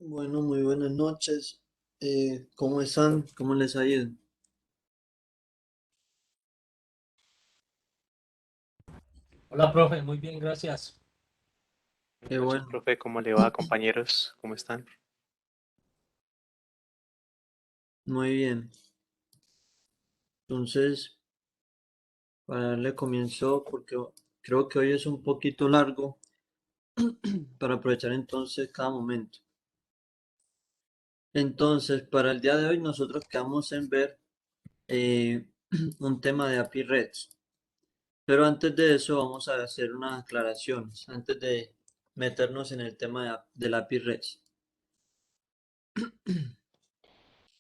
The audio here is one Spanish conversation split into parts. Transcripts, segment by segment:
Bueno, muy buenas noches. ¿Cómo están? ¿Cómo les ha ido? Hola, profe, muy bien, gracias. Qué Buenas noches, bueno, profe. ¿Cómo le va, compañeros? ¿Cómo están? muy bien. Entonces, para darle comienzo, porque creo que hoy es un poquito largo, para aprovechar entonces cada momento. Entonces, para el día de hoy nosotros quedamos en ver eh, un tema de API REST. Pero antes de eso vamos a hacer unas aclaraciones, antes de meternos en el tema del API REST.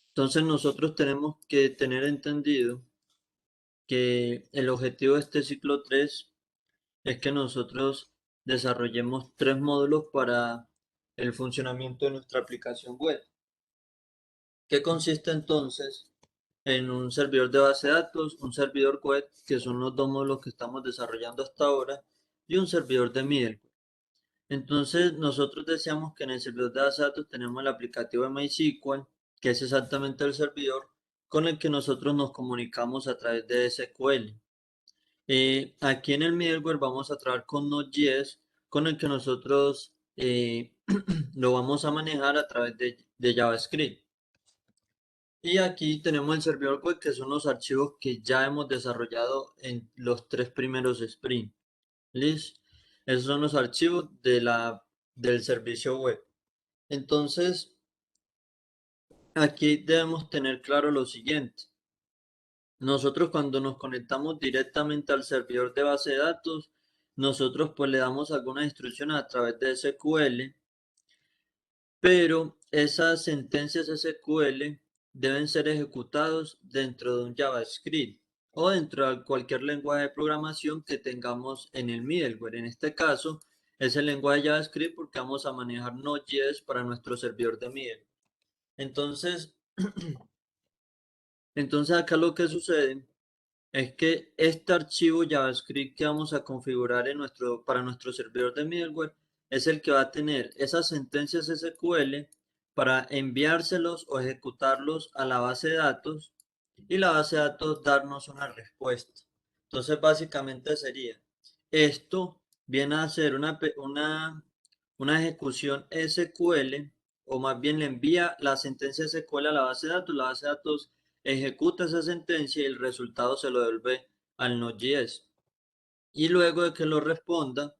Entonces nosotros tenemos que tener entendido que el objetivo de este ciclo 3 es que nosotros desarrollemos tres módulos para el funcionamiento de nuestra aplicación web, que consiste entonces en un servidor de base de datos, un servidor web, que son los dos módulos que estamos desarrollando hasta ahora, y un servidor de middleware. Entonces, nosotros decíamos que en el servidor de base de datos tenemos el aplicativo de MySQL, que es exactamente el servidor con el que nosotros nos comunicamos a través de SQL. Aquí en el middleware vamos a trabajar con Node.js, con el que nosotros lo vamos a manejar a través de JavaScript. Y aquí tenemos el servidor web, que son los archivos que ya hemos desarrollado en los tres primeros sprints. ¿Listo? Esos son los archivos del servicio web. Entonces, aquí debemos tener claro lo siguiente. Nosotros cuando nos conectamos directamente al servidor de base de datos, nosotros pues le damos algunas instrucciones a través de SQL, pero esas sentencias SQL deben ser ejecutados dentro de un JavaScript o dentro de cualquier lenguaje de programación que tengamos en el middleware. En este caso es el lenguaje JavaScript porque vamos a manejar Node.js para nuestro servidor de middleware. Entonces, entonces acá lo que sucede es que este archivo JavaScript que vamos a configurar para nuestro servidor de middleware es el que va a tener esas sentencias SQL para enviárselos o ejecutarlos a la base de datos y la base de datos darnos una respuesta. Entonces, básicamente sería esto viene a ser una ejecución SQL, o más bien le envía la sentencia SQL a la base de datos ejecuta esa sentencia y el resultado se lo devuelve al Node.js. Y luego de que lo responda,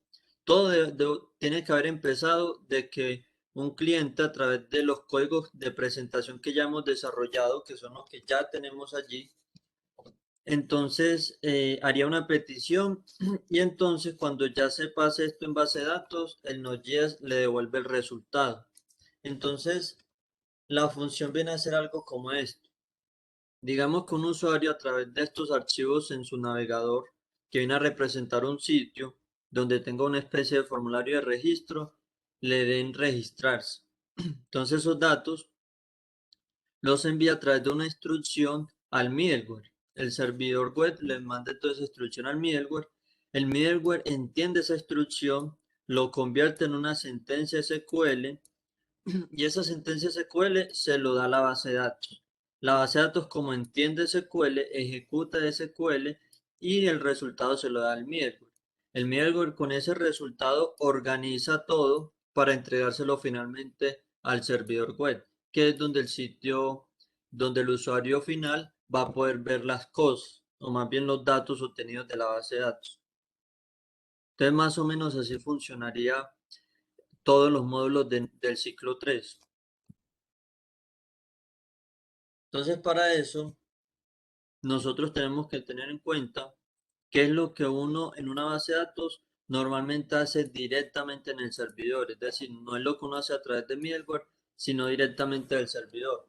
tiene que haber empezado de que un cliente a través de los códigos de presentación que ya hemos desarrollado, que son los que ya tenemos allí, entonces haría una petición y entonces cuando ya se pase esto en base de datos, el Node.js le devuelve el resultado. Entonces, la función viene a ser algo como esto. Digamos que un usuario a través de estos archivos en su navegador, que viene a representar un sitio donde tenga una especie de formulario de registro, le den registrarse. Entonces esos datos los envía a través de una instrucción al middleware. El servidor web le manda toda esa instrucción al middleware. El middleware entiende esa instrucción, lo convierte en una sentencia SQL y esa sentencia SQL se lo da a la base de datos. La base de datos, como entiende SQL, ejecuta SQL y el resultado se lo da al middleware. El middleware con ese resultado organiza todo para entregárselo finalmente al servidor web, que es donde el sitio, donde el usuario final va a poder ver las cosas, o más bien los datos obtenidos de la base de datos. Entonces, más o menos así funcionaría todos los módulos del ciclo 3. Entonces, para eso, nosotros tenemos que tener en cuenta qué es lo que uno en una base de datos normalmente hace directamente en el servidor. Es decir, no es lo que uno hace a través de middleware, sino directamente del servidor.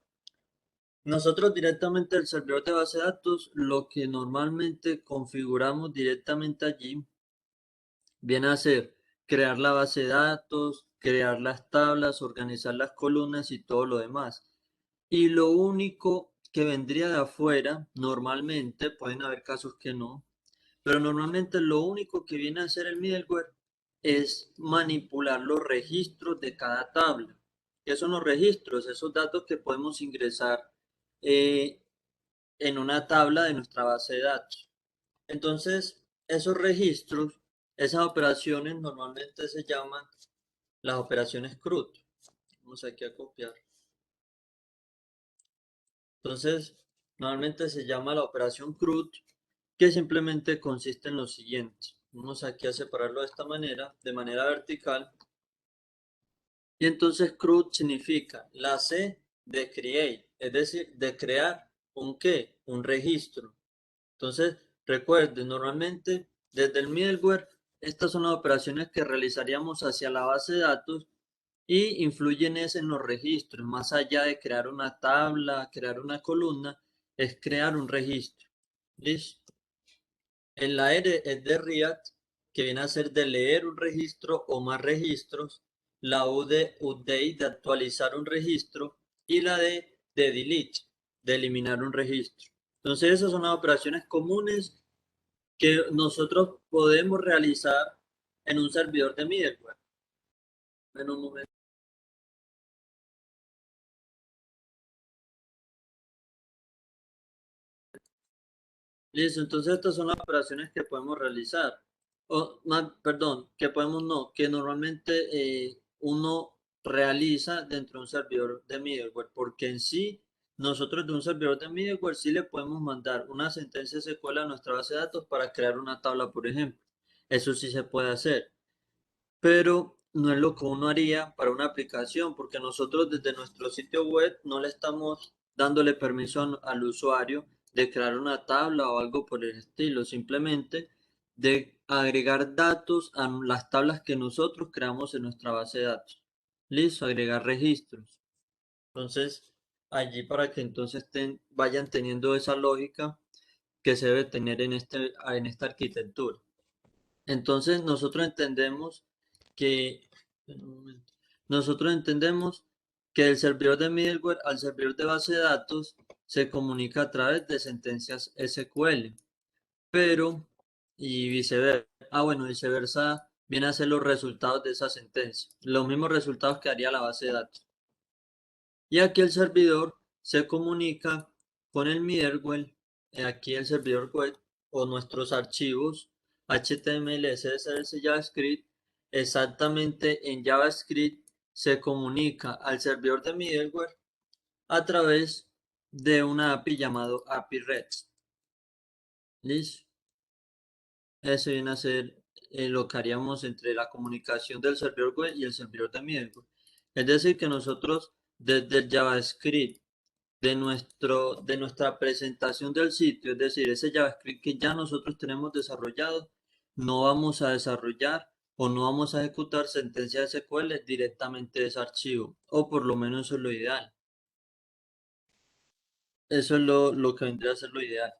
Nosotros directamente del servidor de base de datos, lo que normalmente configuramos directamente allí viene a ser crear la base de datos, crear las tablas, organizar las columnas y todo lo demás. Y lo único que vendría de afuera, normalmente, pueden haber casos que no, pero normalmente lo único que viene a hacer el middleware es manipular los registros de cada tabla. ¿Qué son los registros? Esos datos que podemos ingresar en una tabla de nuestra base de datos. Entonces, esos registros, esas operaciones normalmente se llaman las operaciones CRUD. Vamos aquí a copiar. Entonces, normalmente se llama la operación CRUD, que simplemente consiste en lo siguiente. Vamos aquí a separarlo de manera vertical. Y entonces CRUD significa la C de create, es decir, de crear un qué, un registro. Entonces, recuerden, normalmente desde el middleware, estas son las operaciones que realizaríamos hacia la base de datos y influyen en los registros. Más allá de crear una tabla, crear una columna, es crear un registro. ¿Listo? En la R es de React, que viene a ser de leer un registro o más registros. La U de update, de actualizar un registro. Y la D de delete, de eliminar un registro. Entonces, esas son las operaciones comunes que nosotros podemos realizar en un servidor de middleware. En un momento. Listo, entonces estas son las operaciones que podemos realizar. O más, perdón, que podemos no, que normalmente uno realiza dentro de un servidor de middleware, porque en sí, nosotros de un servidor de middleware sí le podemos mandar una sentencia SQL a nuestra base de datos para crear una tabla, por ejemplo. Eso sí se puede hacer, pero no es lo que uno haría para una aplicación, porque nosotros desde nuestro sitio web no le estamos dándole permiso al usuario de crear una tabla o algo por el estilo, simplemente de agregar datos a las tablas que nosotros creamos en nuestra base de datos. Listo, agregar registros. Entonces, allí para que entonces vayan teniendo esa lógica que se debe tener en esta arquitectura. Entonces, que, nosotros entendemos que el servidor de middleware al servidor de base de datos se comunica a través de sentencias SQL, pero, y viceversa, bueno, viceversa viene a ser los resultados de esa sentencia, los mismos resultados que haría la base de datos. Y aquí el servidor se comunica con el middleware, aquí el servidor web o nuestros archivos HTML, CSS, JavaScript, exactamente en JavaScript se comunica al servidor de middleware a través de una API llamado API REST. ¿Listo? Ese viene a ser lo que haríamos entre la comunicación del servidor web y el servidor de middleware. Es decir, que nosotros desde el JavaScript de nuestra presentación del sitio, es decir, ese JavaScript que ya nosotros tenemos desarrollado, no vamos a desarrollar o no vamos a ejecutar sentencias SQL directamente de ese archivo, o por lo menos eso es lo ideal. Eso es lo que vendría a ser lo ideal.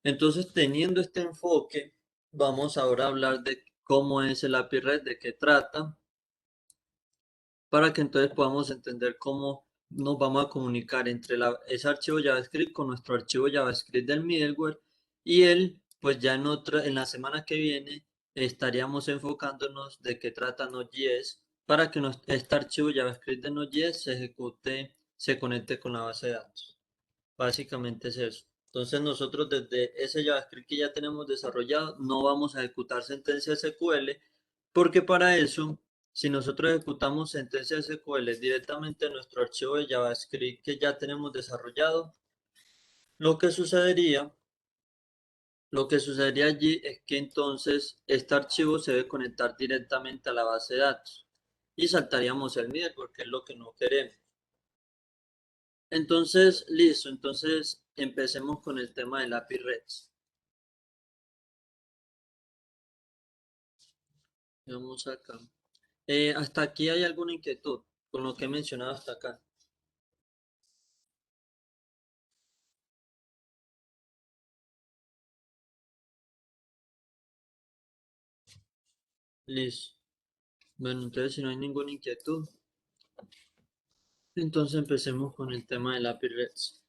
Entonces, teniendo este enfoque, vamos ahora a hablar de cómo es el API REST, de qué trata, para que entonces podamos entender cómo nos vamos a comunicar entre ese archivo JavaScript con nuestro archivo JavaScript del middleware y él, pues ya en la semana que viene estaríamos enfocándonos de qué trata Node.js para que este archivo JavaScript de Node.js se ejecute, se conecte con la base de datos. Básicamente es eso. Entonces nosotros desde ese JavaScript que ya tenemos desarrollado no vamos a ejecutar sentencias SQL porque para eso, si nosotros ejecutamos sentencias SQL directamente en nuestro archivo de JavaScript que ya tenemos desarrollado, lo que sucedería, lo que sucedería allí es que entonces este archivo se debe conectar directamente a la base de datos y saltaríamos el middle porque es lo que no queremos. Entonces, listo, entonces empecemos con el tema del API REST. Vamos acá. ¿Hasta aquí hay alguna inquietud con lo que he mencionado hasta acá? Listo. Bueno, entonces si no hay ninguna inquietud, entonces empecemos con el tema del API REST.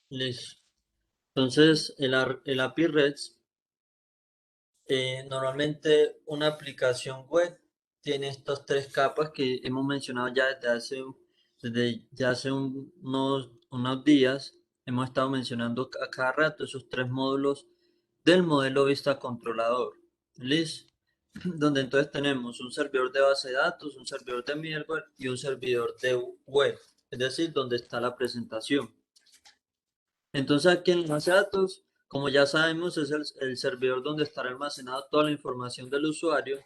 Listo. Entonces, el API REST, normalmente una aplicación web tiene estas tres capas que hemos mencionado ya desde ya hace unos días. Hemos estado mencionando a cada rato esos tres módulos del modelo vista controlador. ¿Listo? Donde entonces tenemos un servidor de base de datos, un servidor de middleware y un servidor de web, es decir, donde está la presentación. Entonces aquí en la base de datos, como ya sabemos, es el servidor donde estará almacenada toda la información del usuario.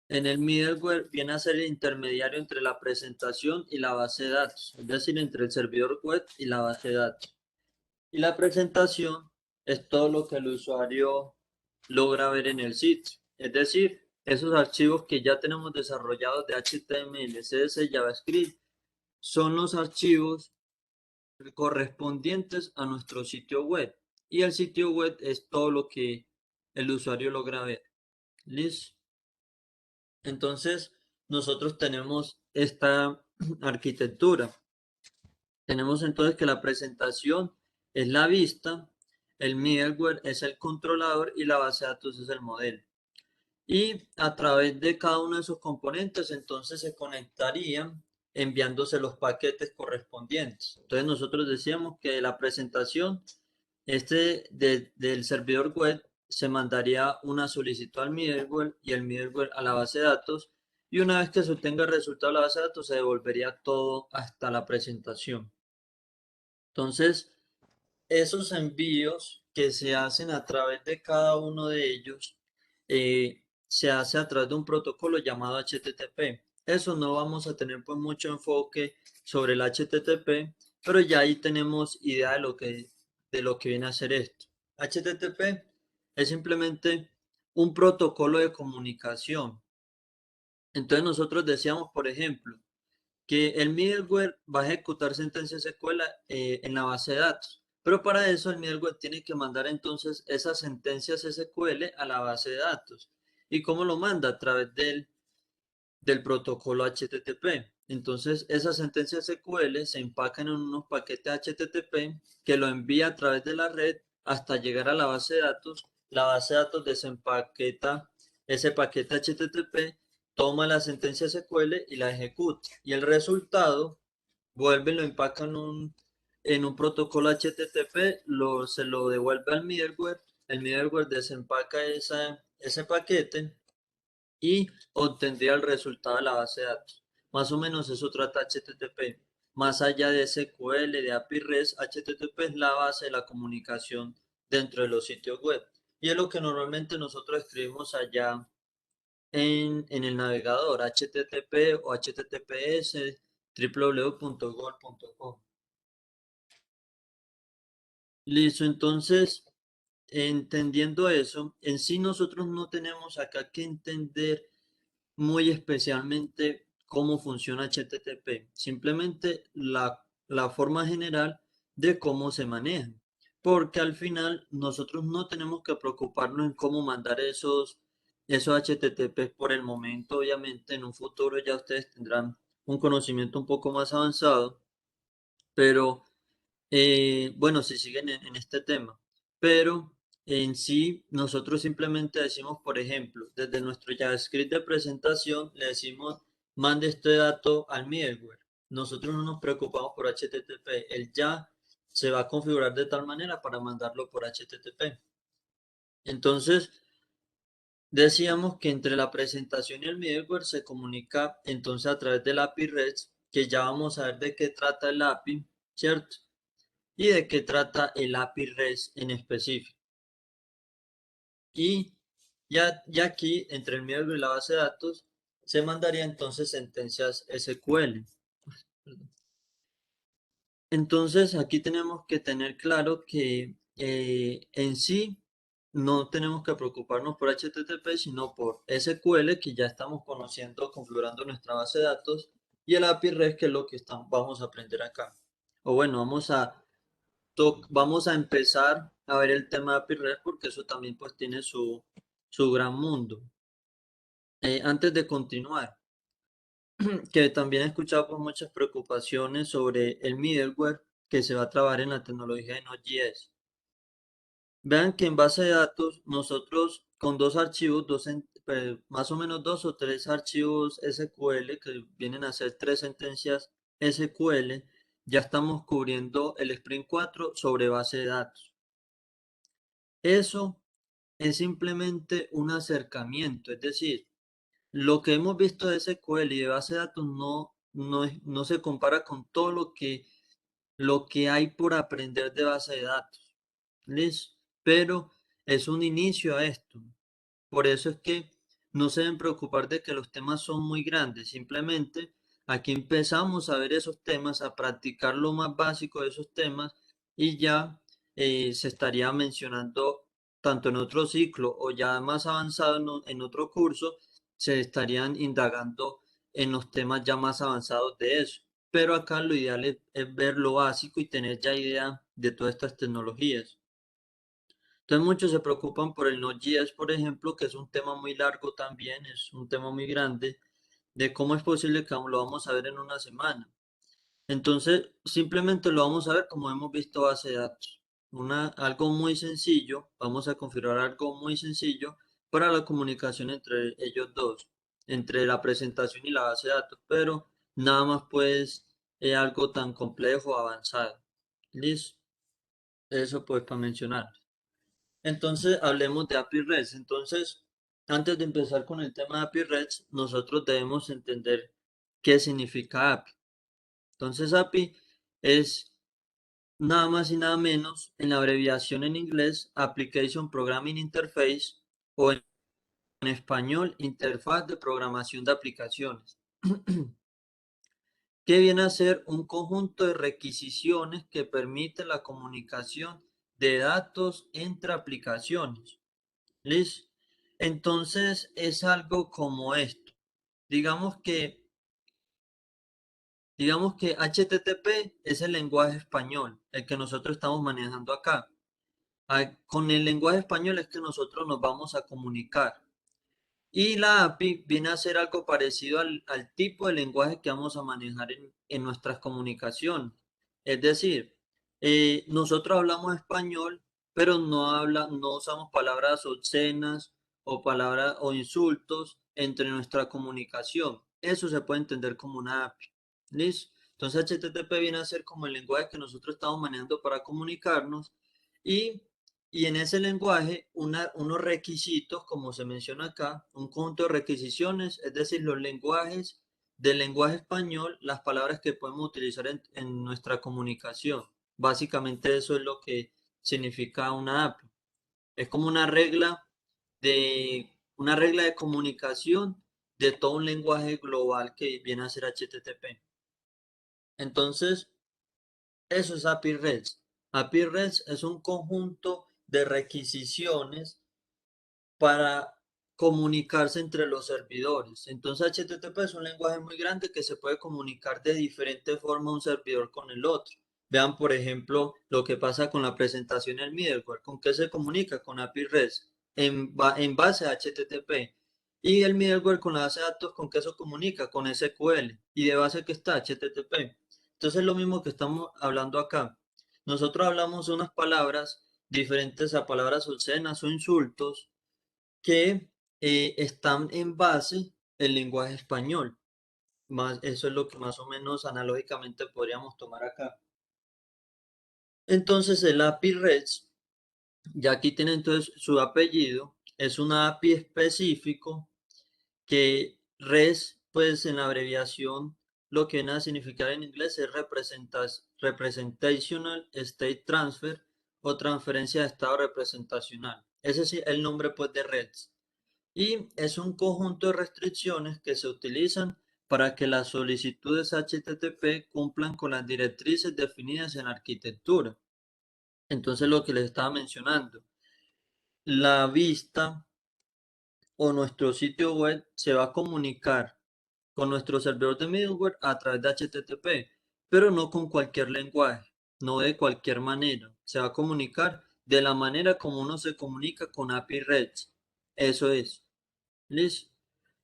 En el middleware viene a ser el intermediario entre la presentación y la base de datos, es decir, entre el servidor web y la base de datos. Y la presentación es todo lo que el usuario logra ver en el sitio, es decir, esos archivos que ya tenemos desarrollados de HTML, CSS, JavaScript, son los archivos correspondientes a nuestro sitio web. Y el sitio web es todo lo que el usuario logra ver. ¿Listo? Entonces, nosotros tenemos esta arquitectura. Tenemos entonces que la presentación es la vista, el middleware es el controlador y la base de datos es el modelo. Y a través de cada uno de esos componentes, entonces se conectarían enviándose los paquetes correspondientes. Entonces nosotros decíamos que la presentación del servidor web se mandaría una solicitud al middleware y el middleware a la base de datos. Y una vez que se obtenga el resultado de la base de datos, se devolvería todo hasta la presentación. Entonces, esos envíos que se hacen a través de cada uno de ellos se hace a través de un protocolo llamado HTTP. Eso no vamos a tener pues mucho enfoque sobre el HTTP, pero ya ahí tenemos idea de lo que viene a ser esto. HTTP es simplemente un protocolo de comunicación. Entonces nosotros decíamos, por ejemplo, que el middleware va a ejecutar sentencias SQL en la base de datos. Pero para eso el middleware tiene que mandar entonces esas sentencias SQL a la base de datos. ¿Y cómo lo manda? A través del protocolo HTTP. Entonces esas sentencias SQL se empacan en unos paquetes HTTP que lo envía a través de la red hasta llegar a la base de datos. La base de datos desempaqueta ese paquete HTTP, toma la sentencia SQL y la ejecuta. Y el resultado vuelve y lo empaca en un protocolo HTTP, se lo devuelve al middleware, el middleware desempaca ese paquete y obtendría el resultado de la base de datos. Más o menos eso trata HTTP. Más allá de SQL, de API REST, HTTP es la base de la comunicación dentro de los sitios web. Y es lo que normalmente nosotros escribimos allá en el navegador, HTTP o HTTPS, www.google.com. Listo, entonces, entendiendo eso, en sí nosotros no tenemos acá que entender muy especialmente cómo funciona HTTP, simplemente la forma general de cómo se maneja, porque al final nosotros no tenemos que preocuparnos en cómo mandar esos HTTP por el momento. Obviamente en un futuro ya ustedes tendrán un conocimiento un poco más avanzado, pero bueno, si siguen en este tema, pero en sí nosotros simplemente decimos, por ejemplo, desde nuestro JavaScript de presentación, le decimos, mande este dato al middleware. Nosotros no nos preocupamos por HTTP, él ya se va a configurar de tal manera para mandarlo por HTTP. Entonces, decíamos que entre la presentación y el middleware se comunica entonces a través del API REST, que ya vamos a ver de qué trata el API, ¿cierto? Y de qué trata el API REST en específico. Y ya aquí, entre el middleware y la base de datos, se mandaría entonces sentencias SQL. Entonces, aquí tenemos que tener claro que en sí no tenemos que preocuparnos por HTTP, sino por SQL, que ya estamos conociendo, configurando nuestra base de datos, y el API REST, que es lo que vamos a aprender acá. O bueno, vamos a empezar a ver el tema de API REST porque eso también pues tiene su gran mundo. Antes de continuar, que también he escuchado pues, muchas preocupaciones sobre el middleware que se va a trabajar en la tecnología de Node.js. Vean que en base de datos nosotros con dos archivos, más o menos 2 o 3 archivos SQL que vienen a ser 3 sentencias SQL, ya estamos cubriendo el Sprint 4 sobre base de datos. Eso es simplemente un acercamiento, es decir, lo que hemos visto de SQL y de base de datos no se compara con todo lo que hay por aprender de base de datos. ¿Listo? Pero es un inicio a esto. Por eso es que no se deben preocupar de que los temas son muy grandes. Simplemente aquí empezamos a ver esos temas, a practicar lo más básico de esos temas y ya se estaría mencionando tanto en otro ciclo o ya más avanzado en otro curso, se estarían indagando en los temas ya más avanzados de eso. Pero acá lo ideal es ver lo básico y tener ya idea de todas estas tecnologías. Entonces muchos se preocupan por el Node.js, por ejemplo, que es un tema muy largo también, es un tema muy grande, de cómo es posible que lo vamos a ver en una semana. Entonces, simplemente lo vamos a ver como hemos visto base de datos. Algo muy sencillo, vamos a configurar algo muy sencillo para la comunicación entre ellos dos, entre la presentación y la base de datos, pero nada más pues algo tan complejo, avanzado. ¿Listo? Eso pues para mencionar. Entonces, hablemos de API REST. Entonces, antes de empezar con el tema de API REST, nosotros debemos entender qué significa API. Entonces, API es nada más y nada menos, en la abreviación en inglés, Application Programming Interface, o en español, Interfaz de Programación de Aplicaciones, que viene a ser un conjunto de requisiciones que permite la comunicación de datos entre aplicaciones. ¿Listo? Entonces es algo como esto. Digamos que, digamos que HTTP es el lenguaje español, el que nosotros estamos manejando acá. Con el lenguaje español es que nosotros nos vamos a comunicar. Y la API viene a ser algo parecido al tipo de lenguaje que vamos a manejar en nuestras comunicaciones. Es decir, nosotros hablamos español, pero no usamos palabras obscenas o palabras o insultos entre nuestra comunicación. Eso se puede entender como una API. ¿Listo? Entonces HTTP viene a ser como el lenguaje que nosotros estamos manejando para comunicarnos y en ese lenguaje, unos requisitos, como se menciona acá, un conjunto de requisiciones, es decir, los lenguajes del lenguaje español, las palabras que podemos utilizar en nuestra comunicación. Básicamente eso es lo que significa una API. Es como una regla de comunicación de todo un lenguaje global que viene a ser HTTP. Entonces, eso es API REST. API REST es un conjunto de requisiciones para comunicarse entre los servidores. Entonces HTTP es un lenguaje muy grande que se puede comunicar de diferente forma un servidor con el otro. Vean, por ejemplo, lo que pasa con la presentación del middleware. ¿Con qué se comunica? Con API REST en base a HTTP. Y el middleware con la base de datos, ¿con qué se comunica? Con SQL. ¿Y de base que está? HTTP. Entonces es lo mismo que estamos hablando acá. Nosotros hablamos unas palabras diferentes a palabras obscenas o insultos que están en base el lenguaje español. Eso es lo que más o menos analógicamente podríamos tomar acá. Entonces el API REST, ya aquí tiene entonces su apellido, es una API específico que REST, pues en la abreviación, lo que viene a significar en inglés es Representational State Transfer o transferencia de estado representacional. Ese es el nombre pues de REST. Y es un conjunto de restricciones que se utilizan para que las solicitudes HTTP cumplan con las directrices definidas en la arquitectura. Entonces, lo que les estaba mencionando, la vista o nuestro sitio web se va a comunicar con nuestro servidor de middleware a través de HTTP, pero no con cualquier lenguaje, no de cualquier manera. Se va a comunicar de la manera como uno se comunica con API REST. Eso es. ¿Listo?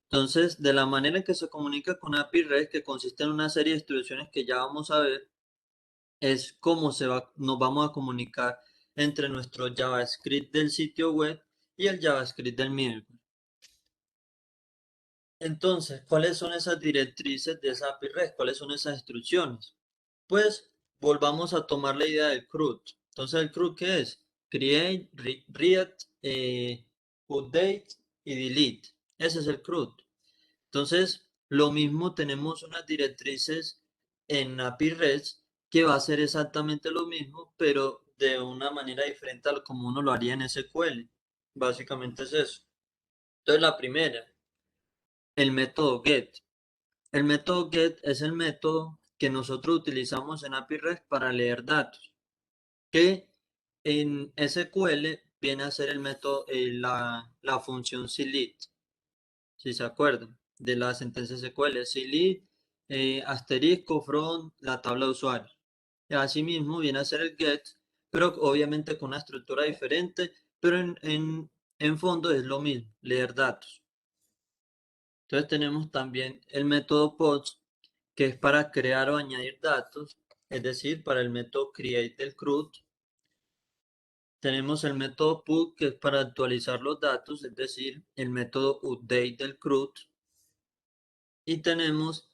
Entonces, de la manera en que se comunica con API REST, que consiste en una serie de instrucciones que ya vamos a ver, es cómo nos vamos a comunicar entre nuestro JavaScript del sitio web y el JavaScript del middleware. Entonces, ¿cuáles son esas directrices de esa API REST? ¿Cuáles son esas instrucciones? Pues volvamos a tomar la idea del CRUD. Entonces, ¿el CRUD qué es? Create, read, update y delete. Ese es el CRUD. Entonces, lo mismo tenemos unas directrices en API REST que va a ser exactamente lo mismo, pero de una manera diferente a como uno lo haría en SQL. Básicamente es eso. Entonces, la primera, el método GET. El método GET es el método que nosotros utilizamos en API REST para leer datos, que en SQL viene a ser el método, la función select, si se acuerdan, de la sentencia SQL, select, asterisco, from, la tabla de usuario. Y asimismo viene a ser el GET, pero obviamente con una estructura diferente, pero en fondo es lo mismo, leer datos. Entonces tenemos también el método POST, que es para crear o añadir datos, es decir, para el método create del CRUD. Tenemos el método put, que es para actualizar los datos, es decir, el método update del CRUD. Y tenemos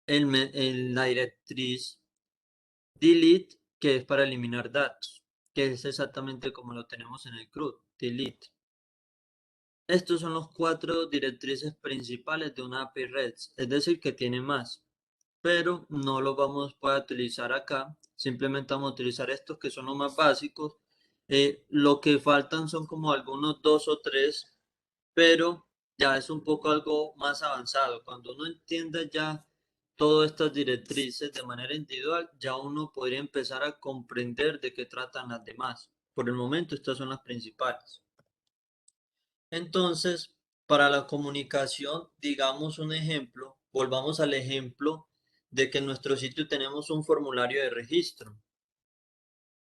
la directriz delete, que es para eliminar datos, que es exactamente como lo tenemos en el CRUD, delete. Estos son los 4 directrices principales de una API REST, es decir, que tiene más, pero no los vamos a utilizar acá, simplemente vamos a utilizar estos que son los más básicos. Lo que faltan son como algunos 2 o 3, pero ya es un poco algo más avanzado. Cuando uno entienda ya todas estas directrices de manera individual, ya uno podría empezar a comprender de qué tratan las demás. Por el momento estas son las principales. Entonces, para la comunicación, digamos un ejemplo, volvamos al ejemplo de que en nuestro sitio tenemos un formulario de registro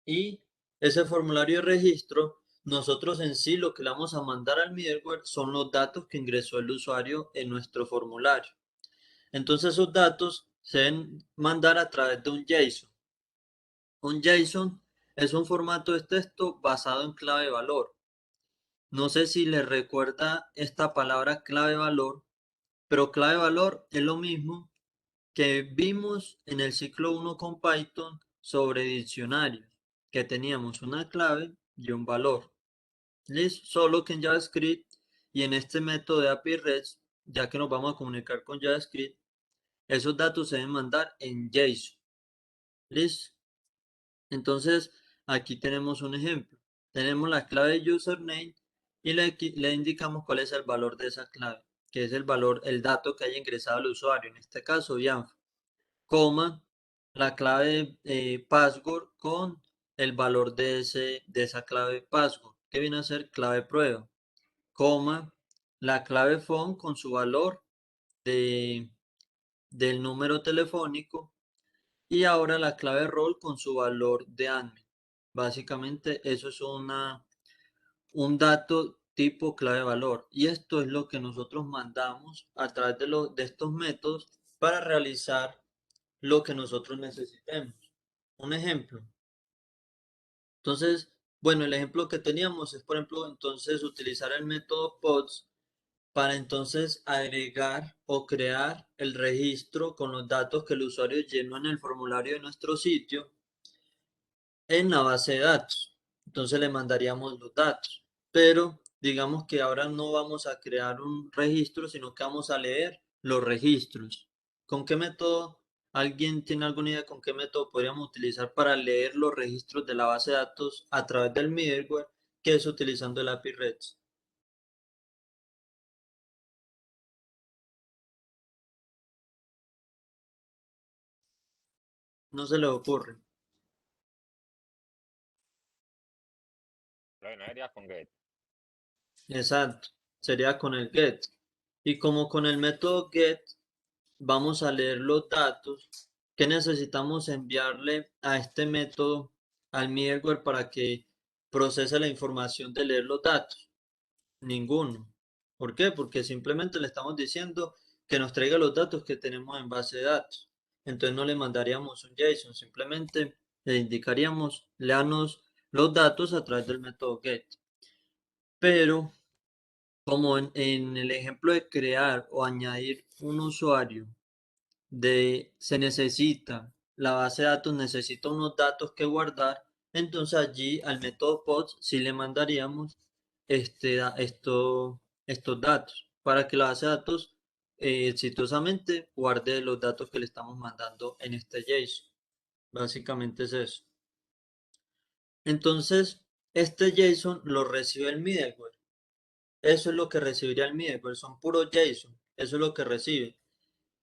y ese formulario de registro, nosotros en sí lo que le vamos a mandar al middleware son los datos que ingresó el usuario en nuestro formulario. Entonces esos datos se deben mandar a través de un JSON. Un JSON es un formato de texto basado en clave de valor. No sé si les recuerda esta palabra clave valor, pero clave valor es lo mismo que vimos en el ciclo 1 con Python sobre diccionarios, que teníamos una clave y un valor. ¿Listo? Solo que en JavaScript y en este método de API REST, ya que nos vamos a comunicar con JavaScript, esos datos se deben mandar en JSON. ¿Listo? Entonces, aquí tenemos un ejemplo. Tenemos la clave de username y le indicamos cuál es el valor de esa clave, que es el valor, el dato que haya ingresado el usuario, en este caso, Bianfa, coma, la clave password con el valor de esa clave password, que viene a ser clave prueba, coma, la clave phone con su valor de, del número telefónico y ahora la clave rol con su valor de admin. Básicamente eso es un dato tipo clave valor y esto es lo que nosotros mandamos a través de estos métodos para realizar lo que nosotros necesitemos. Un ejemplo. Entonces, bueno, el ejemplo que teníamos es, por ejemplo, entonces utilizar el método PODS para entonces agregar o crear el registro con los datos que el usuario llenó en el formulario de nuestro sitio en la base de datos. Entonces le mandaríamos los datos. Pero digamos que ahora no vamos a crear un registro, sino que vamos a leer los registros. ¿Con qué método? ¿Alguien tiene alguna idea con qué método podríamos utilizar para leer los registros de la base de datos a través del middleware, que es utilizando el API REST? No se le ocurre. Lo añadiría con get. Exacto. Sería con el get. Y como con el método get vamos a leer los datos que necesitamos enviarle a este método al middleware para que procese la información de leer los datos. Ninguno. ¿Por qué? Porque simplemente le estamos diciendo que nos traiga los datos que tenemos en base de datos. Entonces no le mandaríamos un JSON, simplemente le indicaríamos, léanos los datos a través del método get. Pero como en el ejemplo de crear o añadir un usuario, se necesita, la base de datos necesita unos datos que guardar, entonces allí al método pods sí le mandaríamos estos datos para que la base de datos exitosamente guarde los datos que le estamos mandando en este JSON. Básicamente es eso. Entonces, este JSON lo recibe el middleware. Eso es lo que recibiría el middleware, son puros JSON, eso es lo que recibe.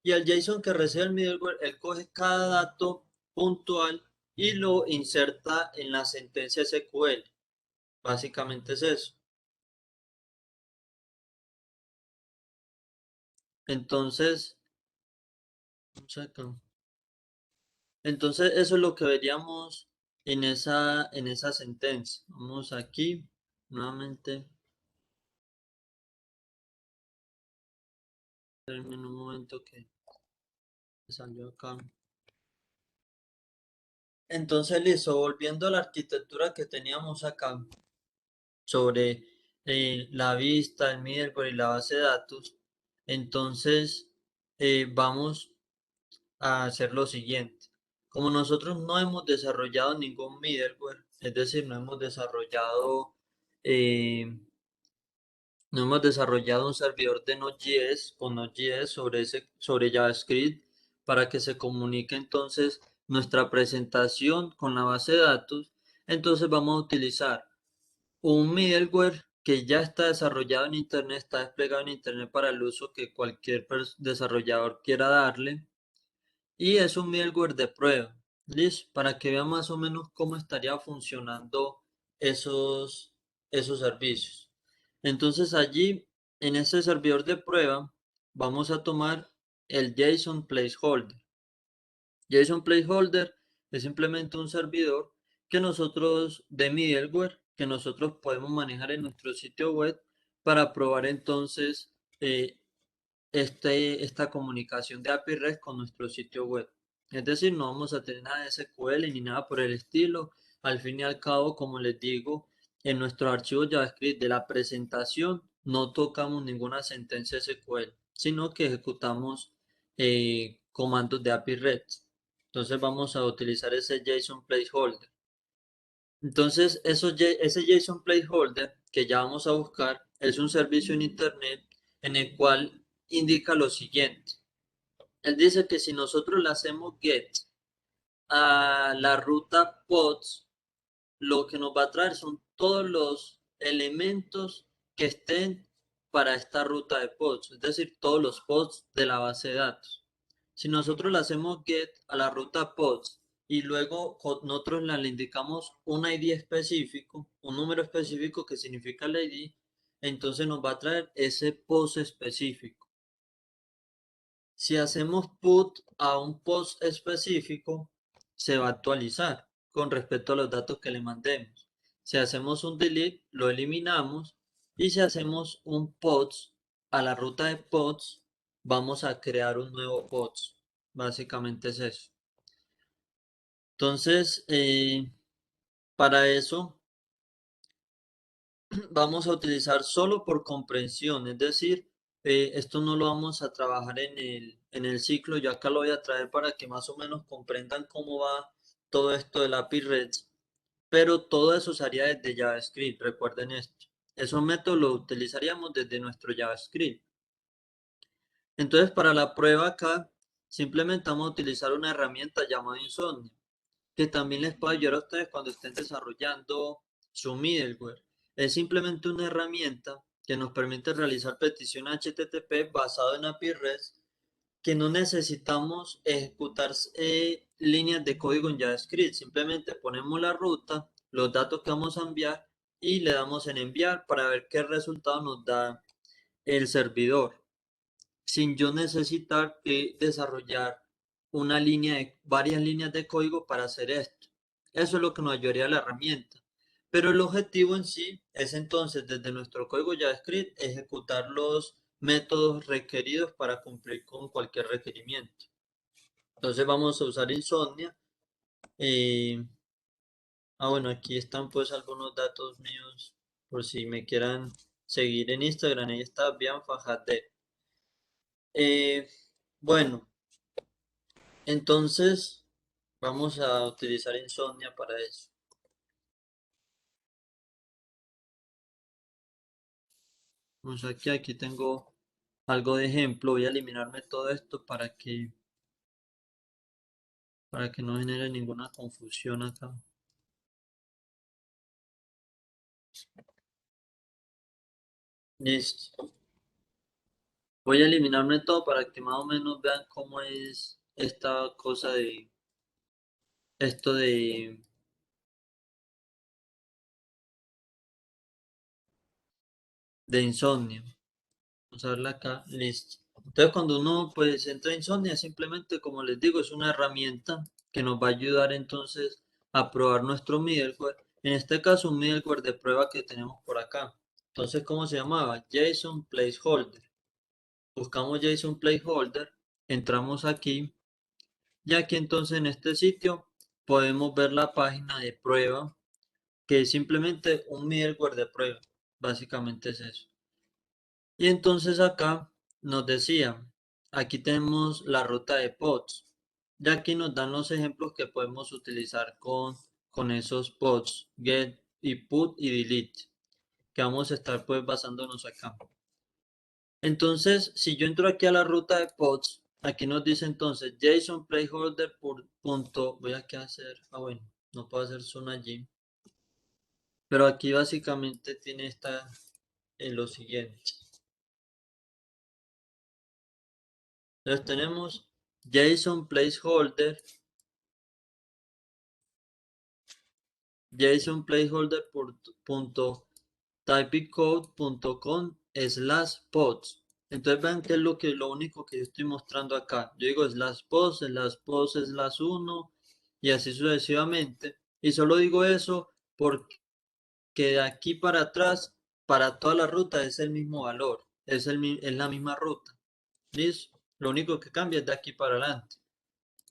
Y el JSON que recibe el middleware, él coge cada dato puntual y lo inserta en la sentencia SQL. Básicamente es eso. Entonces, eso es lo que veríamos en esa sentencia. Vamos aquí, nuevamente. En un momento que salió acá. Entonces, listo, volviendo a la arquitectura que teníamos acá sobre la vista, el middleware y la base de datos, entonces vamos a hacer lo siguiente. Como nosotros no hemos desarrollado ningún middleware, es decir, eh, no hemos desarrollado un servidor de Node.js con Node.js sobre JavaScript para que se comunique entonces nuestra presentación con la base de datos. Entonces vamos a utilizar un middleware que ya está desarrollado en Internet, está desplegado en Internet para el uso que cualquier desarrollador quiera darle. Y es un middleware de prueba, ¿listo? Para que vean más o menos cómo estaría funcionando esos servicios. Entonces allí, en ese servidor de prueba, vamos a tomar el JSON Placeholder. JSON Placeholder es simplemente un servidor que nosotros, de middleware, que nosotros podemos manejar en nuestro sitio web para probar entonces esta comunicación de API REST con nuestro sitio web. Es decir, no vamos a tener nada de SQL ni nada por el estilo. Al fin y al cabo, como les digo, en nuestro archivo JavaScript de la presentación no tocamos ninguna sentencia SQL, sino que ejecutamos comandos de API REST. Entonces vamos a utilizar ese JSON placeholder. Entonces, ese JSON placeholder que ya vamos a buscar es un servicio en Internet en el cual indica lo siguiente. Él dice que si nosotros le hacemos get a la ruta pods, lo que nos va a traer son todos los elementos que estén para esta ruta de pods, es decir, todos los pods de la base de datos. Si nosotros le hacemos get a la ruta pods y luego nosotros le indicamos un ID específico, un número específico que significa el ID, entonces nos va a traer ese post específico. Si hacemos put a un post específico, se va a actualizar con respecto a los datos que le mandemos. Si hacemos un delete, lo eliminamos. Y si hacemos un post a la ruta de pods, vamos a crear un nuevo post. Básicamente es eso. Entonces, para eso vamos a utilizar solo por comprensión, es decir, esto no lo vamos a trabajar en el ciclo, yo acá lo voy a traer para que más o menos comprendan cómo va todo esto del API REST, pero todo eso se haría desde JavaScript, recuerden esto. Esos métodos los utilizaríamos desde nuestro JavaScript. Entonces, para la prueba acá, simplemente vamos a utilizar una herramienta llamada Insomnia, que también les puede ayudar a ustedes cuando estén desarrollando su middleware. Es simplemente una herramienta que nos permite realizar petición HTTP basado en API REST, que no necesitamos ejecutar líneas de código en JavaScript. Simplemente ponemos la ruta, los datos que vamos a enviar y le damos en enviar para ver qué resultado nos da el servidor sin yo necesitar desarrollar varias líneas de código para hacer esto. Eso es lo que nos ayudaría la herramienta. Pero el objetivo en sí es entonces desde nuestro código JavaScript ejecutar los métodos requeridos para cumplir con cualquier requerimiento. Entonces vamos a usar Insomnia. eh, Bueno, aquí están pues algunos datos míos por si me quieran seguir en Instagram. Ahí está bien Fajate. Bueno, entonces vamos a utilizar Insomnia para eso. Vamos aquí tengo algo de ejemplo. Voy a eliminarme todo esto para que no genere ninguna confusión acá. Listo. Voy a eliminarme todo para que más o menos vean cómo es esta cosa de esto de insomnio. Vamos a verla acá, listo. Entonces cuando uno pues entra en insomnia, simplemente como les digo, es una herramienta que nos va a ayudar entonces a probar nuestro middleware. En este caso un middleware de prueba que tenemos por acá. Entonces, ¿cómo se llamaba? JSON Placeholder. Buscamos JSON Placeholder, entramos aquí y aquí entonces en este sitio podemos ver la página de prueba que es simplemente un middleware de prueba. Básicamente es eso. Y entonces acá nos decía, aquí tenemos la ruta de pods. Y aquí nos dan los ejemplos que podemos utilizar con esos pods, get y put y delete, que vamos a estar pues basándonos acá. Entonces, si yo entro aquí a la ruta de pods, aquí nos dice entonces JSON placeholder por punto, voy a hacer, bueno, no puedo hacer zoom allí, pero aquí básicamente tiene esta en lo siguiente. Entonces tenemos JSON placeholder, JSON placeholder por punto typicode.com/pods. Entonces vean que es lo único que yo estoy mostrando acá. Yo digo /pods/1 y así sucesivamente. Y solo digo eso porque de aquí para atrás, para toda la ruta es el mismo valor. Es la misma ruta. ¿Listo? Lo único que cambia es de aquí para adelante.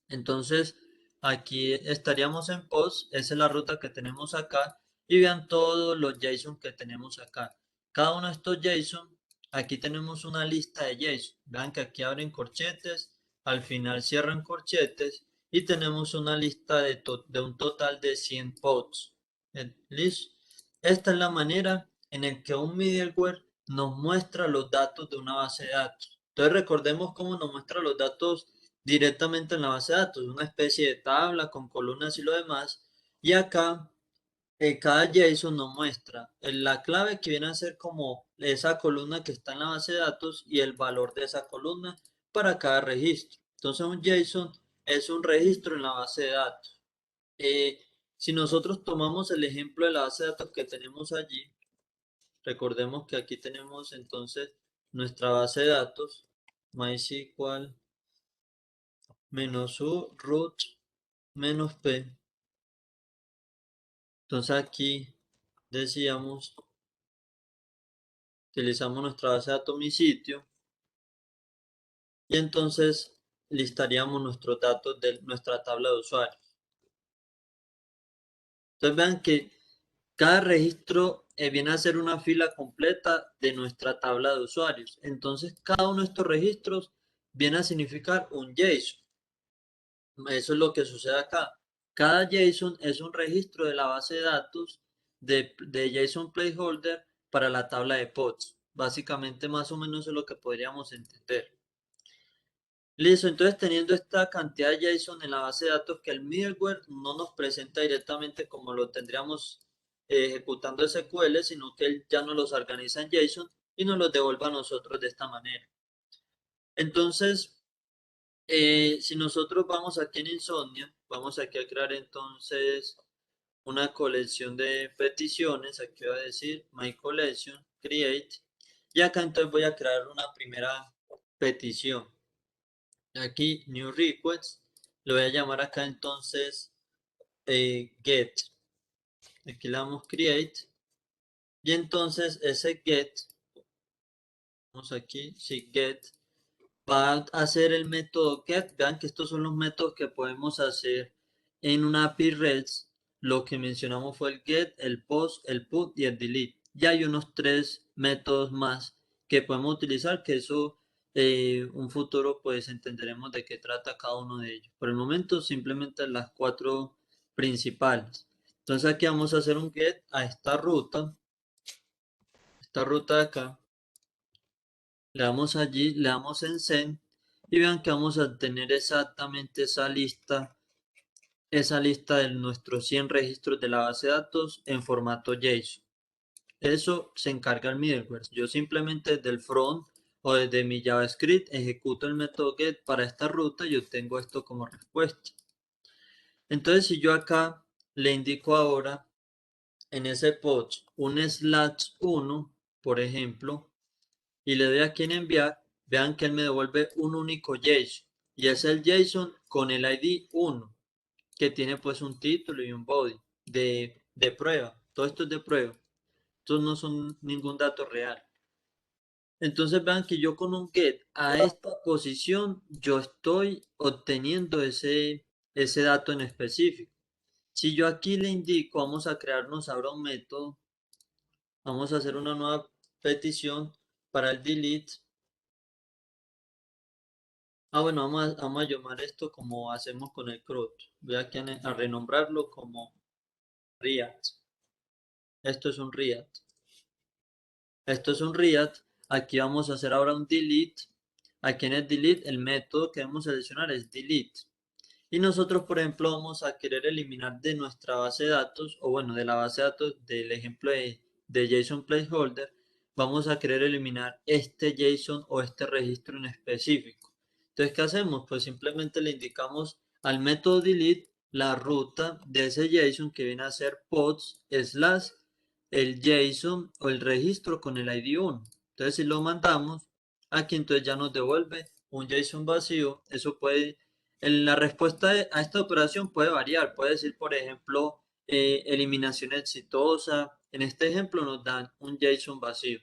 Entonces, aquí estaríamos en post, esa es la ruta que tenemos acá, y vean todos los JSON que tenemos acá. Cada uno de estos JSON, aquí tenemos una lista de JSON. Vean que aquí abren corchetes, al final cierran corchetes, y tenemos una lista de un total de 100 pods. ¿Listo? Esta es la manera en la que un middleware nos muestra los datos de una base de datos. Entonces recordemos cómo nos muestra los datos directamente en la base de datos, una especie de tabla con columnas y lo demás. Y acá cada JSON nos muestra la clave que viene a ser como esa columna que está en la base de datos y el valor de esa columna para cada registro. Entonces un JSON es un registro en la base de datos. Eh, si nosotros tomamos el ejemplo de la base de datos que tenemos allí, recordemos que aquí tenemos entonces nuestra base de datos, MySQL -u root -p. Entonces aquí decíamos, utilizamos nuestra base de datos mi sitio y entonces listaríamos nuestros datos de nuestra tabla de usuarios. Entonces vean que cada registro viene a ser una fila completa de nuestra tabla de usuarios. Entonces cada uno de estos registros viene a significar un JSON. Eso es lo que sucede acá. Cada JSON es un registro de la base de datos de JSON Placeholder para la tabla de pods. Básicamente, más o menos es lo que podríamos entender. Listo, entonces teniendo esta cantidad de JSON en la base de datos que el middleware no nos presenta directamente como lo tendríamos ejecutando SQL, sino que él ya nos los organiza en JSON y nos los devuelve a nosotros de esta manera. Entonces, si nosotros vamos aquí en Insomnia, vamos aquí a crear entonces una colección de peticiones. Aquí voy a decir My Collection, Create. Y acá entonces voy a crear una primera petición. Aquí New Request. Lo voy a llamar acá entonces Get. Aquí le damos Create. Y entonces ese Get, vamos aquí, sí, Get. Va a hacer el método get. Vean que estos son los métodos que podemos hacer en una API REST lo que mencionamos fue el get, el post, el put y el delete. Ya hay unos 3 métodos más que podemos utilizar, que eso un futuro pues entenderemos de qué trata cada uno de ellos. Por el momento simplemente las 4 principales. Entonces aquí vamos a hacer un get a esta ruta de acá. Le damos allí, le damos en send y vean que vamos a tener exactamente esa lista de nuestros 100 registros de la base de datos en formato JSON. Eso se encarga el middleware. Yo simplemente desde el front o desde mi JavaScript ejecuto el método get para esta ruta y obtengo esto como respuesta. Entonces, si yo acá le indico ahora en ese post un /1, por ejemplo, y le doy aquí en enviar, vean que él me devuelve un único JSON. Y es el JSON con el ID 1, que tiene pues un título y un body de prueba. Todo esto es de prueba. Estos no son ningún dato real. Entonces vean que yo con un get a esta posición, yo estoy obteniendo ese dato en específico. Si yo aquí le indico, vamos a crearnos ahora un método, vamos a hacer una nueva petición para el delete. Bueno, vamos a llamar esto como hacemos con el CRUD. Voy aquí a renombrarlo como React. Esto es un React. Esto es un React. Aquí vamos a hacer ahora un delete. Aquí en el delete, el método que debemos seleccionar es delete. Y nosotros, por ejemplo, vamos a querer eliminar de nuestra base de datos, o bueno, de la base de datos del ejemplo de JSON Placeholder, vamos a querer eliminar este JSON o este registro en específico. Entonces, ¿qué hacemos? Pues simplemente le indicamos al método delete la ruta de ese JSON que viene a ser pods / el JSON o el registro con el ID 1. Entonces, si lo mandamos aquí, entonces ya nos devuelve un JSON vacío. Eso puede, en la respuesta a esta operación puede variar. Puede decir, por ejemplo, eliminación exitosa. En este ejemplo nos dan un JSON vacío.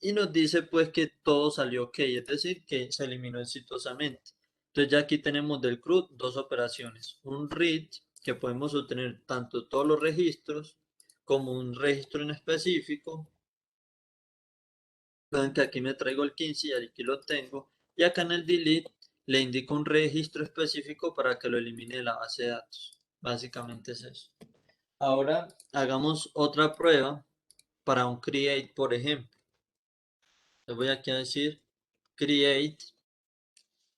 Y nos dice pues que todo salió ok, es decir, que se eliminó exitosamente. Entonces ya aquí tenemos del CRUD dos operaciones. Un read, que podemos obtener tanto todos los registros, como un registro en específico. Vean que aquí me traigo el 15 y aquí lo tengo. Y acá en el delete le indico un registro específico para que lo elimine de la base de datos. Básicamente es eso. Ahora hagamos otra prueba para un create, por ejemplo. Les voy aquí a decir create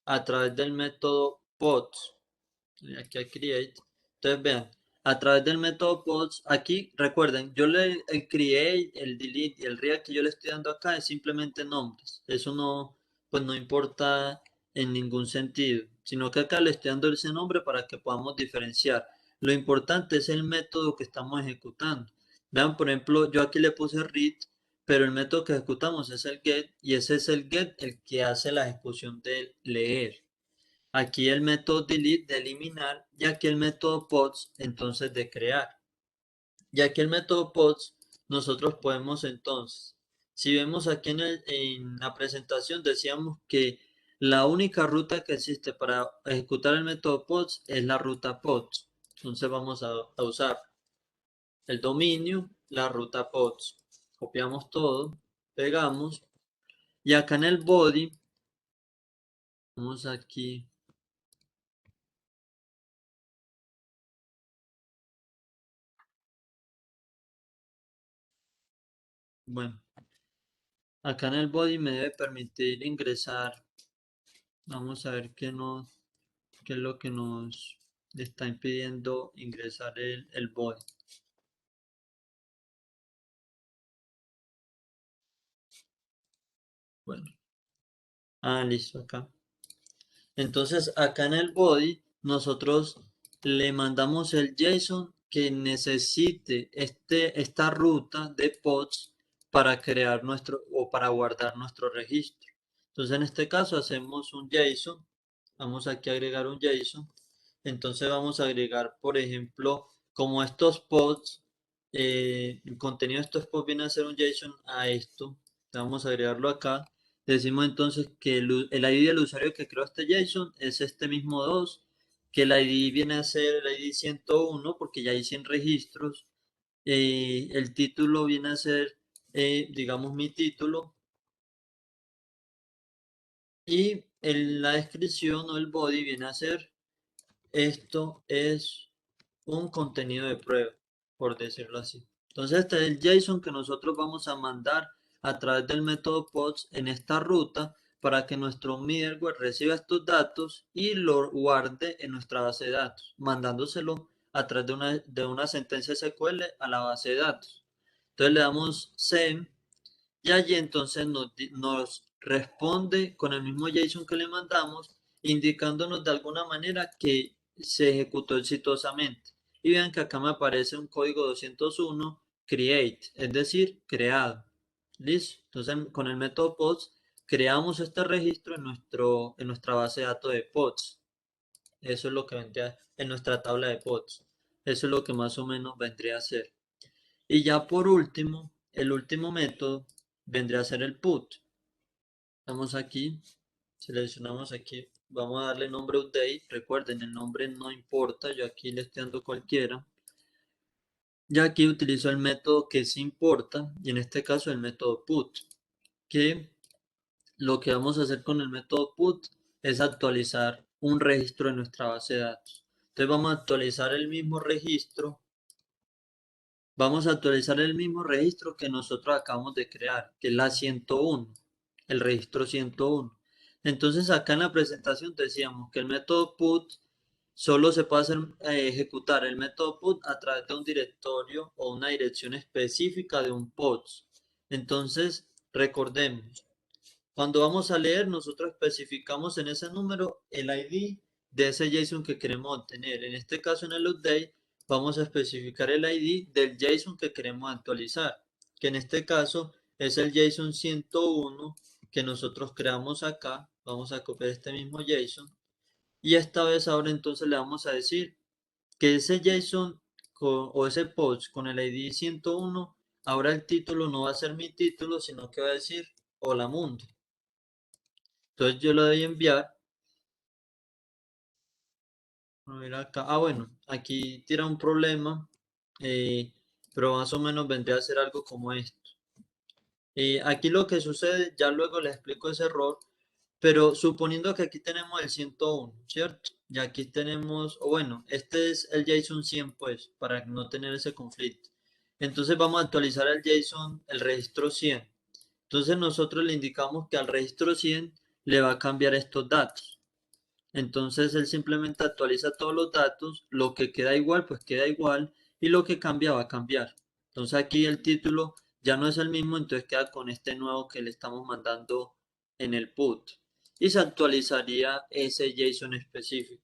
a través del método pods. Aquí a create. Entonces vean, a través del método pods, aquí recuerden, yo el create, el delete y el react que yo le estoy dando acá es simplemente nombres. Eso no, pues no importa en ningún sentido, sino que acá le estoy dando ese nombre para que podamos diferenciar. Lo importante es el método que estamos ejecutando. Vean, por ejemplo, yo aquí le puse read, pero el método que ejecutamos es el get y ese es el get el que hace la ejecución de leer. Aquí el método delete de eliminar y aquí el método pods entonces de crear. Y aquí el método pods nosotros podemos entonces, si vemos aquí en la presentación decíamos que la única ruta que existe para ejecutar el método pods es la ruta pods. Entonces vamos a usar el dominio, la ruta pods. Copiamos todo, pegamos y acá en el body, vamos aquí. Bueno, acá en el body me debe permitir ingresar. Vamos a ver qué es lo que nos está impidiendo ingresar el body. Bueno, listo acá. Entonces acá en el body nosotros le mandamos el JSON que necesite esta ruta de pods para crear o para guardar nuestro registro. Entonces en este caso hacemos un JSON. Vamos aquí a agregar un JSON. Entonces vamos a agregar, por ejemplo, como estos pods, el contenido de estos pods viene a ser un JSON a esto. Vamos a agregarlo acá. Decimos entonces que el ID del usuario que creó este JSON es este mismo 2 que el ID viene a ser el ID 101 porque ya hay 100 registros. El título viene a ser, digamos, mi título. Y en la descripción o el body viene a ser, esto es un contenido de prueba, por decirlo así. Entonces este es el JSON que nosotros vamos a mandar a través del método PODS en esta ruta para que nuestro middleware reciba estos datos y lo guarde en nuestra base de datos, mandándoselo a través de una sentencia SQL a la base de datos. Entonces le damos send y allí entonces nos responde con el mismo JSON que le mandamos, indicándonos de alguna manera que se ejecutó exitosamente. Y vean que acá me aparece un código 201 create, es decir, creado. ¿Listo? Entonces con el método pods creamos este registro en nuestra base de datos de pods. Eso es lo que vendría en nuestra tabla de pods. Eso es lo que más o menos vendría a ser. Y ya por último, el último método vendría a ser el put. Vamos aquí, seleccionamos aquí, vamos a darle nombre update. Recuerden, el nombre no importa, yo aquí le estoy dando cualquiera. Ya aquí utilizo el método que sí importa, y en este caso el método put, que lo que vamos a hacer con el método put es actualizar un registro en nuestra base de datos. Entonces vamos a actualizar el mismo registro. Vamos a actualizar el mismo registro que nosotros acabamos de crear, que es la 101, el registro 101. Entonces acá en la presentación decíamos que el método put solo se puede ejecutar el método put a través de un directorio o una dirección específica de un pods. Entonces, recordemos, cuando vamos a leer, nosotros especificamos en ese número el ID de ese JSON que queremos obtener. En este caso, en el update, vamos a especificar el ID del JSON que queremos actualizar, que en este caso es el JSON 101 que nosotros creamos acá. Vamos a copiar este mismo JSON. Y esta vez ahora entonces le vamos a decir que ese JSON o ese post con el ID 101, ahora el título no va a ser mi título, sino que va a decir Hola Mundo. Entonces yo le doy a enviar. A ver acá. Ah, bueno, aquí tira un problema, pero más o menos vendría a ser algo como esto. Aquí lo que sucede, ya luego les explico ese error, pero suponiendo que aquí tenemos el 101, ¿cierto? Y aquí tenemos, o bueno, este es el JSON 100, pues, para no tener ese conflicto. Entonces vamos a actualizar el JSON, el registro 100. Entonces nosotros le indicamos que al registro 100 le va a cambiar estos datos. Entonces él simplemente actualiza todos los datos, lo que queda igual, pues queda igual, y lo que cambia va a cambiar. Entonces aquí el título ya no es el mismo, entonces queda con este nuevo que le estamos mandando en el put. Y se actualizaría ese JSON específico.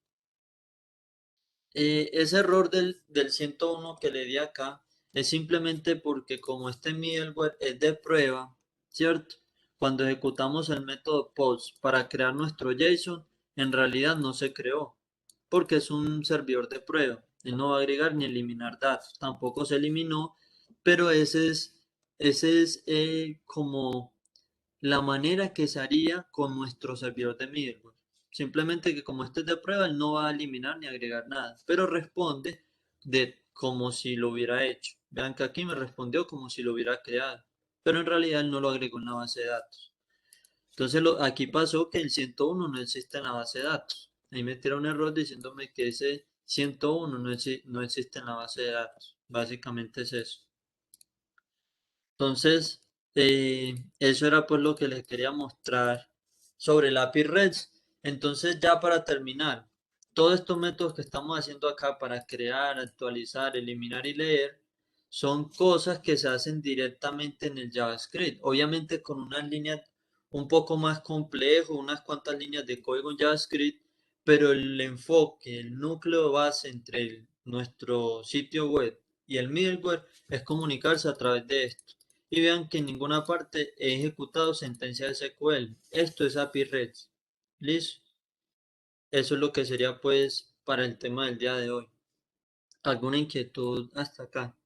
Ese error del 101 que le di acá es simplemente porque como este middleware es de prueba, ¿cierto? Cuando ejecutamos el método post para crear nuestro JSON, en realidad no se creó, porque es un servidor de prueba. Él no va a agregar ni eliminar datos, tampoco se eliminó, pero ese es como la manera que se haría con nuestro servidor de middleware. Simplemente que como este es de prueba, él no va a eliminar ni agregar nada, pero responde de como si lo hubiera hecho. Vean que aquí me respondió como si lo hubiera creado, pero en realidad él no lo agregó en la base de datos. Entonces aquí pasó que el 101 no existe en la base de datos. Ahí me tira un error diciéndome que ese 101 no existe en la base de datos. Básicamente es eso. Entonces, eso era pues lo que les quería mostrar sobre el API REST. Entonces, ya para terminar, todos estos métodos que estamos haciendo acá para crear, actualizar, eliminar y leer, son cosas que se hacen directamente en el JavaScript. Obviamente con unas líneas un poco más complejo, unas cuantas líneas de código en JavaScript, pero el enfoque, el núcleo base entre nuestro sitio web y el middleware es comunicarse a través de esto. Y vean que en ninguna parte he ejecutado sentencia de SQL. Esto es API REST. ¿Listo? Eso es lo que sería pues para el tema del día de hoy. ¿Alguna inquietud hasta acá?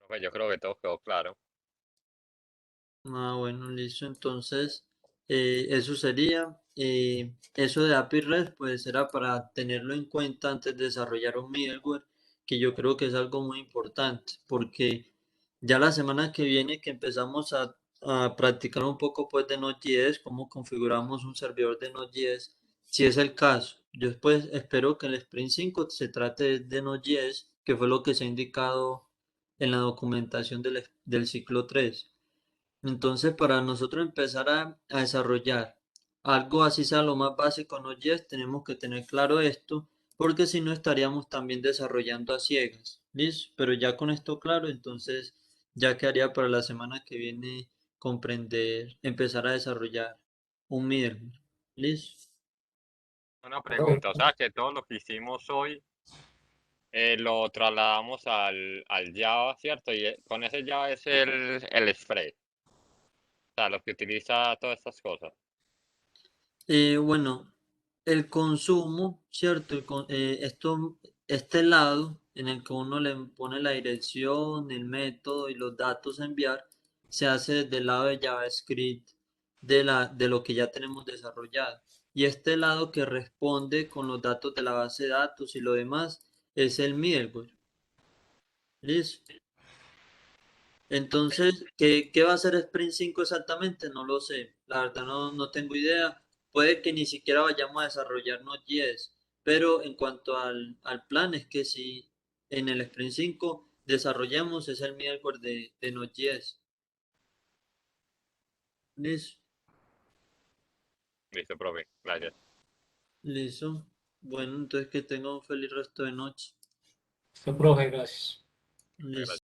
Profe, yo creo que todo quedó claro. Ah, bueno, listo. Entonces, eso sería. Eso de API REST, pues era para tenerlo en cuenta antes de desarrollar un middleware, que yo creo que es algo muy importante, porque ya la semana que viene que empezamos a practicar un poco pues de Node.js, cómo configuramos un servidor de Node.js, si es el caso. Yo después espero que el Sprint 5 se trate de Node.js, que fue lo que se ha indicado en la documentación del ciclo 3. Entonces, para nosotros empezar a desarrollar algo así sea lo más básico en Node.js, tenemos que tener claro esto, porque si no estaríamos también desarrollando a ciegas. ¿Listo? Pero ya con esto claro, entonces ya quedaría para la semana que viene comprender, empezar a desarrollar un middleware. ¿Listo? Una pregunta, o sea que todo lo que hicimos hoy lo trasladamos al Java, ¿cierto? Y con ese Java es el spread, o sea, lo que utiliza todas estas cosas. Bueno, el consumo, ¿cierto? Este lado en el que uno le pone la dirección, el método y los datos a enviar, se hace desde el lado de JavaScript de lo que ya tenemos desarrollado. Y este lado que responde con los datos de la base de datos y lo demás es el middleware. ¿Listo? Entonces, ¿qué va a hacer Sprint 5 exactamente? No lo sé. La verdad no tengo idea. Puede que ni siquiera vayamos a desarrollar Node.js, pero en cuanto al plan es que si en el Sprint 5 desarrollamos es el middleware de Node.js. Listo. Listo, profe, gracias. Listo. Bueno, entonces que tenga un feliz resto de noche. Profe, gracias. Listo.